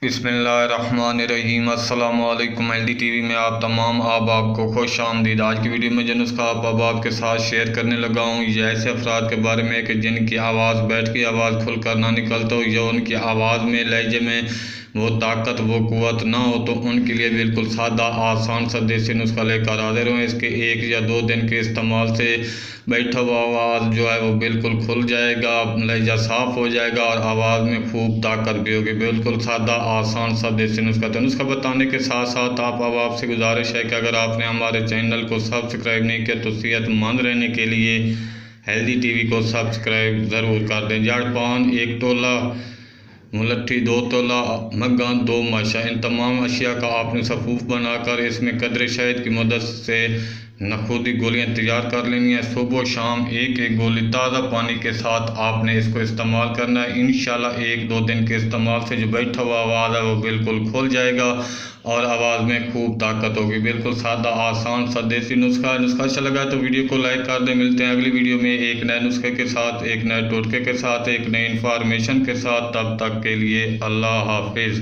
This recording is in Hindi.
बिस्मिल्लाहिर्रहमानिर्रहीम। अस्सलाम वालेकुम। हेल्दी टीवी में आप तमाम अहबाब को खुश आमदीद। आज की वीडियो में जो नुस्खा आप अहबाब के साथ शेयर करने लगा हूँ, ये ऐसे अफराद के बारे में कि जिनकी आवाज़ बैठ की आवाज़ खुलकर ना निकलता हो या उनकी आवाज़ में लहजे में वो ताकत वो क़ुव्वत ना हो, तो उनके लिए बिल्कुल सादा आसान सा देसी नुस्खा लेकर हाजिर हुए। इसके 1 या 2 दिन के इस्तेमाल से बैठा हुआ आवाज़ जो है वो बिल्कुल खुल जाएगा, लहजा साफ़ हो जाएगा और आवाज़ में खूब ताकत भी होगी। बिल्कुल सादा आसान सा देसी नुस्खा। तो नुस्खा बताने के साथ साथ अब आपसे गुजारिश है कि अगर आपने हमारे चैनल को सब्सक्राइब नहीं किया तो सेहतमंद रहने के लिए हेल्दी टीवी को सब्सक्राइब ज़रूर कर दें। जड़ पान 1 तोला, मुलट्ठी 2 तोला, मग्गा 2 माशा, इन तमाम अशिया का आपने सफ़ूफ बनाकर इसमें कदरे शहद की मदद से नखूदी गोलियां तैयार कर लेनी है। सुबह शाम 1-1 गोली ताज़ा पानी के साथ आपने इसको इस्तेमाल करना है। इंशाल्लाह 1-2 दिन के इस्तेमाल से जो बैठा हुआ आवाज़ है वो बिल्कुल खुल जाएगा और आवाज़ में खूब ताकत होगी। बिल्कुल सादा आसान सा देसी नुस्खा है। नुस्खा अच्छा लगा तो वीडियो को लाइक कर दें। मिलते हैं अगली वीडियो में एक नए नुस्खे के साथ, एक नए टोटके के साथ, एक नई इन्फॉर्मेशन के साथ। तब तक के लिए अल्लाह हाफिज़।